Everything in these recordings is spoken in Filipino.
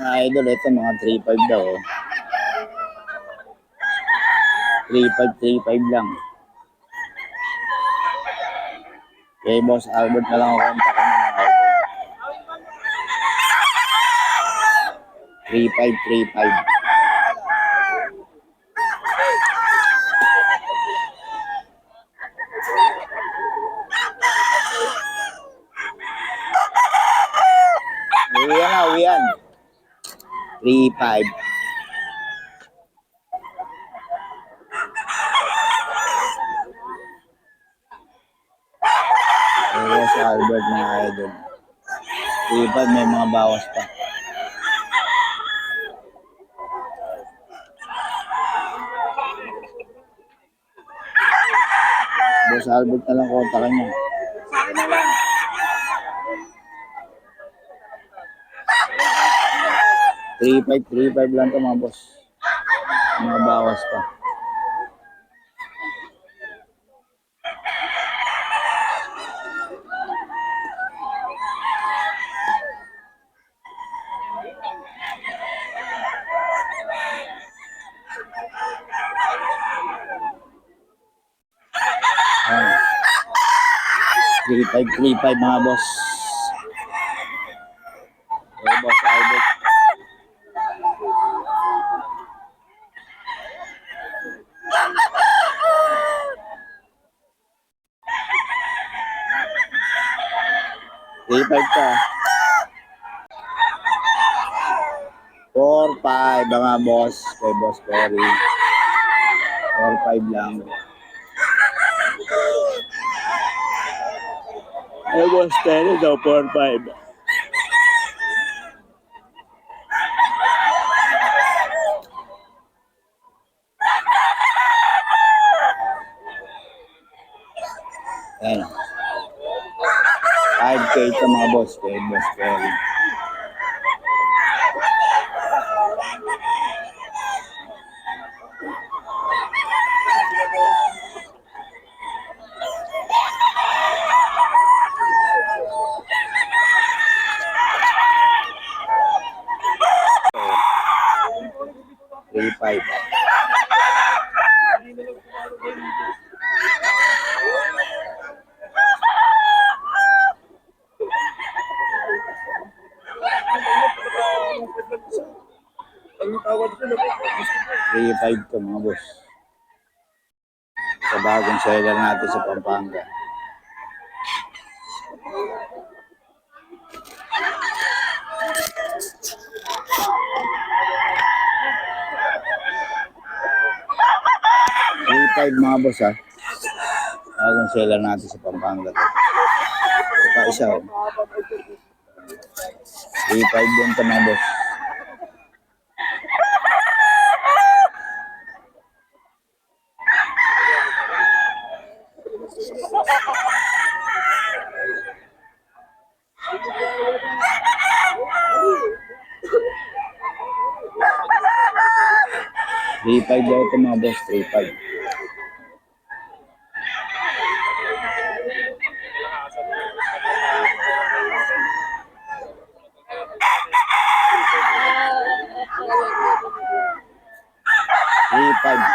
Idol, ito mga 3.5 daw. 3.5 lang. Kay Boss Albert na lang ako kontakin mga idol. 3.5. Uwian. 3.5. Boss Albert mga idol. 3.5, may mga bawas pa. Boss Albert na lang kontakin niya. 3.5 lang ito mga boss. Mga bawas pa. Ayan. 3.5 mga boss. Okay, Boss Albert. ka. 4.5 mga boss. Kay Boss Perry. 4.5 lang. Kay Boss Perry daw 4.5. Ayan. 5K ito mga boss. Kay Boss Perry. Five. Five to mga boss. Sa bagong seller natin sa Pampanga. Five mga boss ha. Bagong seller natin sa Pampanga. Ito isa oh. 3.5 din ito mga boss. Three-five daw ito mga boss, 3.5.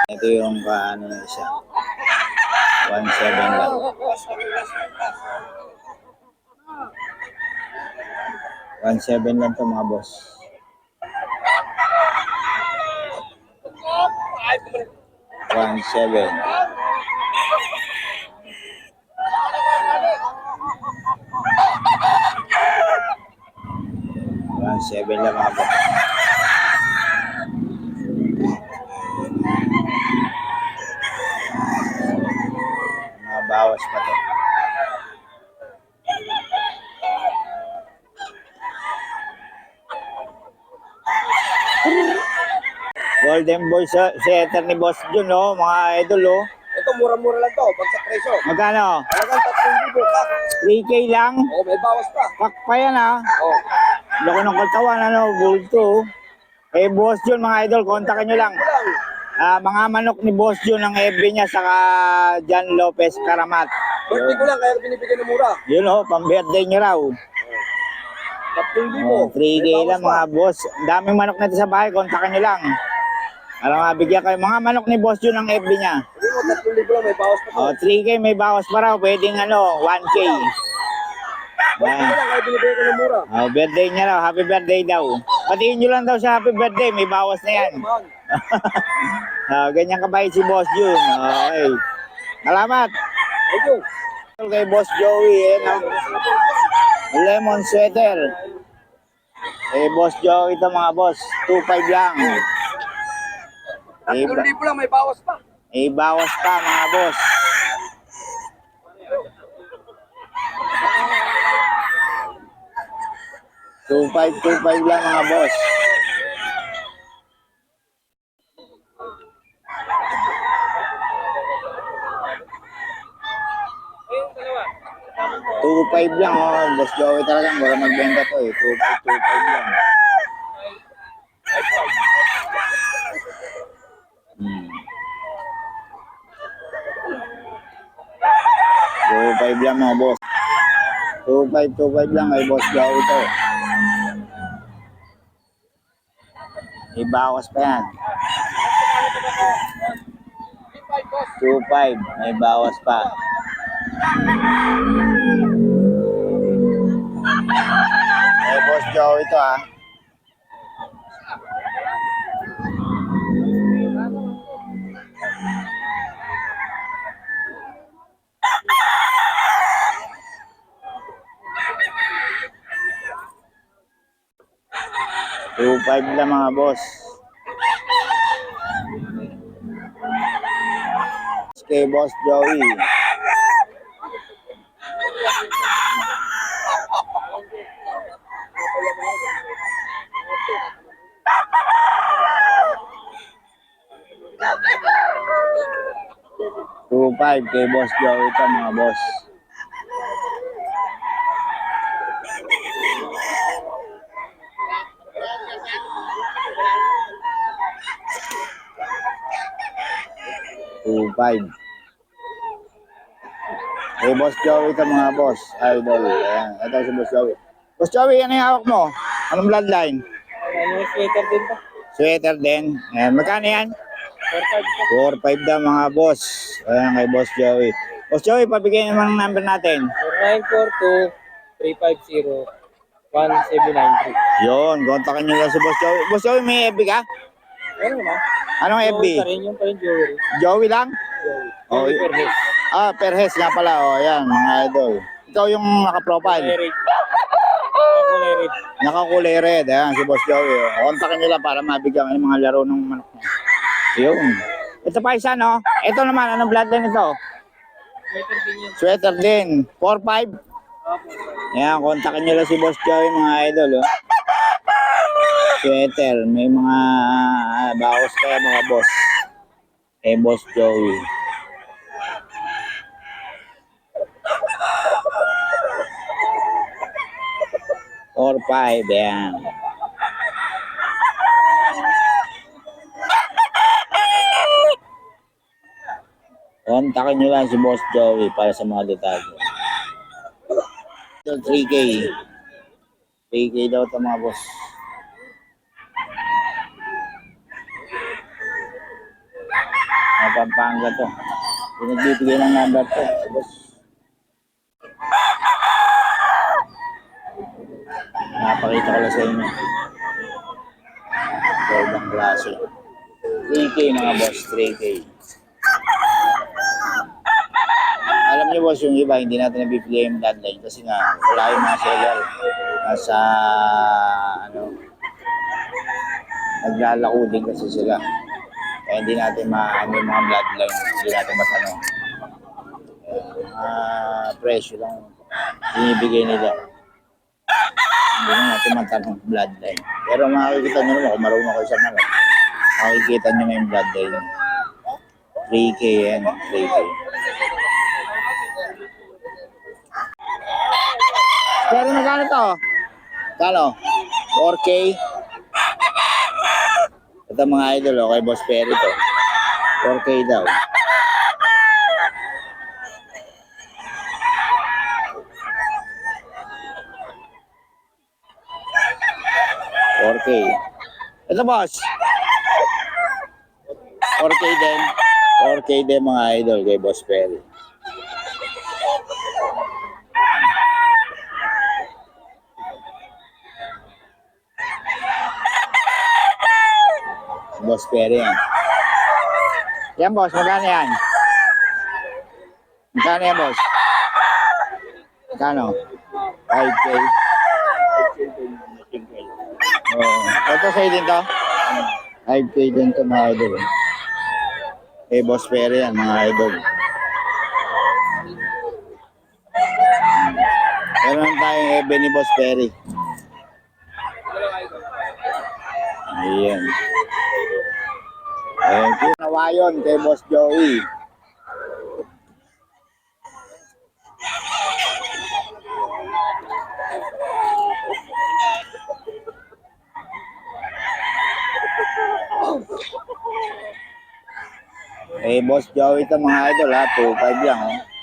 Ito yung ano na siya. 1.7 lang. 1.7 lang ito mga boss. 1.7. 1.7 lang mga boss. Mga bawas pa to. Golden Boy setter ni Boss Jun, oh, mga idol, oh. Ito, mura-mura lang to, bagsak presyo. Magkano? Talagang 3,000 kak. 3K lang? Oo, may bawas pa. Kak pa yan, ha? Oo. Loko ng katawan, ano, bulto. Eh, Boss Jun, mga idol, kontakin nyo lang. Mga manok ni Boss Jun, ang FB niya, saka John Lopez Karamat. Birthday ko lang, kaya binibigyan ng mura. Yun, oh, pang-birthday nyo raw. 10,000. 3K May bawas lang mga boss. Ang daming manok nito sa bahay, kontakin nyo lang. Para mabigyan kayo. Mga manok ni Boss Jun ang FB niya. Sabi mo, 3,000 lang, may bawas pa to. 3K may bawas pa raw. Pwedeng 1K. Bawas pa lang, kaya binibigay ko ng mura. Birthday niya raw. Happy birthday daw. Patiin nyo lang daw sa happy birthday. May bawas na yan. Naman. Ganyan kabait si Boss Jun. Okay. Salamat. Thank you. Kay Boss Joey. Lemon sweater. Boss Joey ito mga boss. 2.5 lang. 3,000 lang, may bawas pa. Bawas pa mga boss. Two five lang mga boss. Two five lang Boss Joey talagang wala magbenta to 2.5 lang. Hmm. 2.5 lang mga boss. 2.5 lang kay Boss Joey to. Bawas pa yan. 2.5 may bawas pa. Boss Joey ito 2.5 lang mga boss. Kay Boss Joey. Two five kay Boss Joey ito mga boss. Two five. Kay Boss Joey ito mga boss. Idol. Ayan. Ito si Boss Joey. Boss Joey, ano yung hawak mo? Anong bloodline? Ano, sweater din pa. Sweater din. Ayan. Magkano yan? 4.5 daw mga boss. Ayan kay Boss Joey. Boss Joey, pabigay naman ang number natin. 0942-350-1793. Yun, kontakin nyo lang si Boss Joey. Boss Joey, may FB ka? Ano naman? Anong FB? Yung pa rin jewelry. Joey lang? Oh, Joey Perez. Perhes nga pala. Ayan, mga idol. Ikaw yung naka-profile. Nakakulay red. Ayan, si Boss Joey. Kontakin nyo lang para mabigyan kayo ng mga laro ng manok niya. Yun. Ito pa isa, no? Ito naman, anong bloodline ito? Sweater din. 4.5. Ayan, kontakin nyo lang si Boss Joey, mga idol. Sweater. May mga bawas kaya mga boss. Boss Joey. Or 5, ayan. Kontakin nyo lang si Boss Joey para sa mga detalye. Ito 3K. 3K daw ito mga boss. May Pampanga to. Pinagbibigay ng number to. Boss. Napakita ko lang sa inyo. Ibang klase. 3K mga boss, 3K. Alam niyo boss, yung iba hindi natin nabibigay yung bloodline kasi nga wala yung mga seller. Nasa naglalako din kasi sila. Kaya hindi natin maano yung mga bloodline, hindi natin matanong. Presyo lang binibigay nila. Hindi na natin matanong bloodline. Pero makikita nyo naman kung marunong kayo sa manok. Makikita nyo na yung bloodline. 3K yan, 3K. Pero magkano to? Kano? 4K? Ito mga idol, kay Boss Perry to. 4K daw. Ito boss. 4K din. 4K din mga idol kay Boss Perry. Boss Perry yan. Yan boss, magkano yan? Magkano yan boss? Magkano? 5K. Oh, ito sa'yo din to? 5K din to mga idol. Eh, Boss Perry yan mga idol. Meron tayong ebe ni Boss Perry. Ayan. Thank you. Nawayon kay Boss Joey. Eh, Boss Joey ito mga idol ha. 2.5 lang oh.